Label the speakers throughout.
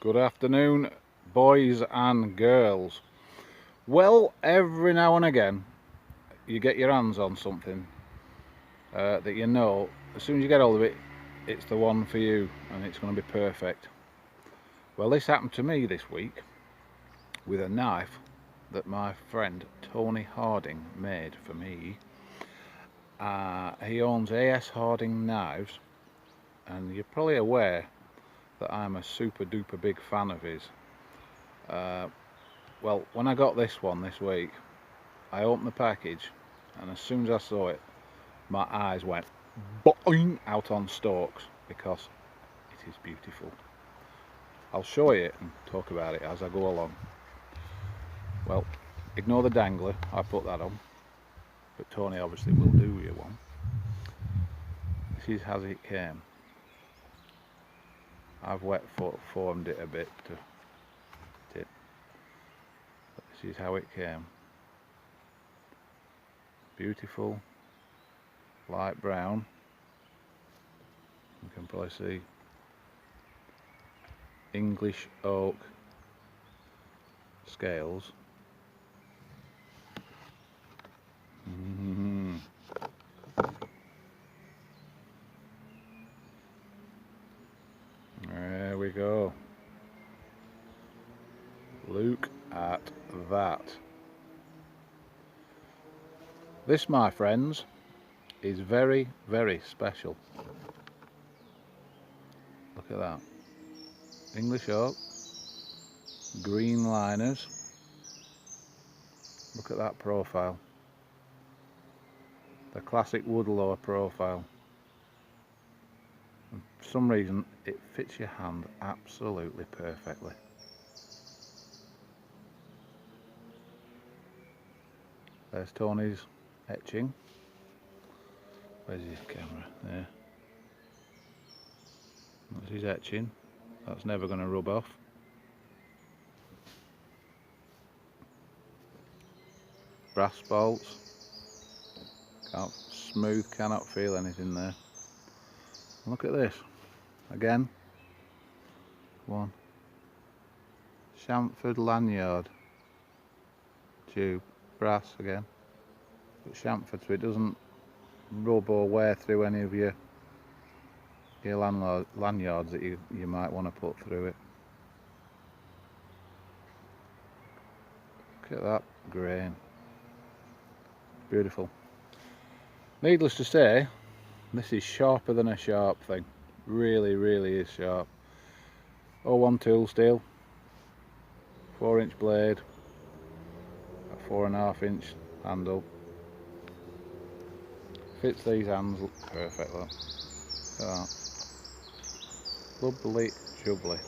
Speaker 1: Good afternoon, boys and girls. Well, every now and again you get your hands on something that you know as soon as you get hold of it, it's the one for you and it's going to be perfect. Well, this happened to me this week with a knife that my friend A.S.Harding made for me. He owns A.S.Harding knives, and you're probably aware that I'm a super duper big fan of his. Well, when I got this one this week, I opened the package, and as soon as I saw it, my eyes went boing out on stalks because it is beautiful. I'll show you it and talk about it as I go along. Well, ignore the dangler, I put that on, but Tony obviously will do you one. This is as it came. I've wet formed it a bit to tip, but this is how it came. Beautiful light brown. You can probably see English oak scales. There we go. Look at that. This, my friends, is very, very special. Look at that. English oak, green liners. Look at that profile. The classic woodlower profile. And for some reason it fits your hand absolutely perfectly. There's Tony's etching. Where's his camera? There. That's his etching. That's never going to rub off. Brass bolts. Smooth, cannot feel anything there. Look at this. Again. One. Chamfered lanyard. Tube. Brass again. But chamfered so it doesn't rub or wear through any of your lanyards that you might want to put through it. Look at that grain. Beautiful. Needless to say, this is sharper than a sharp thing. Really, really is sharp. 01 tool steel, 4-inch blade, a 4.5-inch handle. Fits these hands perfectly. Look at that. Lovely jubbly.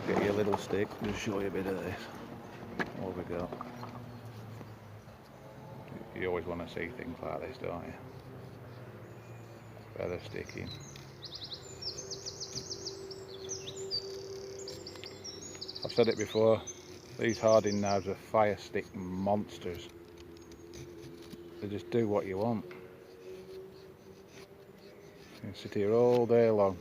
Speaker 1: Get your little stick, just show you a bit of this. What have we got? You always want to see things like this, don't you? Feather sticking. I've said it before, these Harding knives are fire stick monsters. They just do what you want. You can sit here all day long.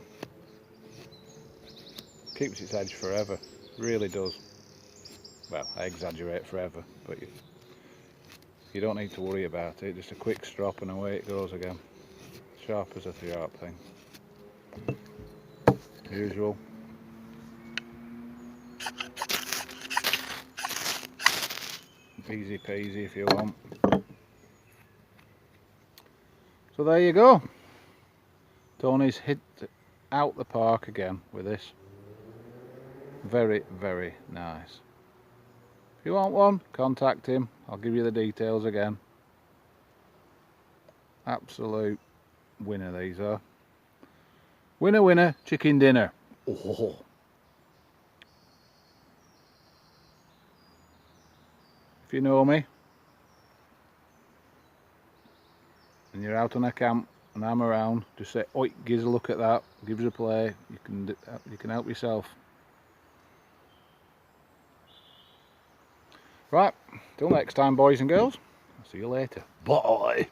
Speaker 1: Keeps its edge forever, really does. Well, I exaggerate forever, but you don't need to worry about it. Just a quick strop and away it goes again. Sharp as a sharp thing. Usual. Easy peasy if you want. So there you go. Tony's hit out the park again with this. Very, very nice. If you want one, contact him. I'll give you the details again. Absolute winner these are. Winner, winner, chicken dinner. Oh. If you know me and you're out on a camp and I'm around, just say, oi, give us a look at that, give us a play. You can help yourself. Right, till next time, boys and girls. I'll see you later. Bye.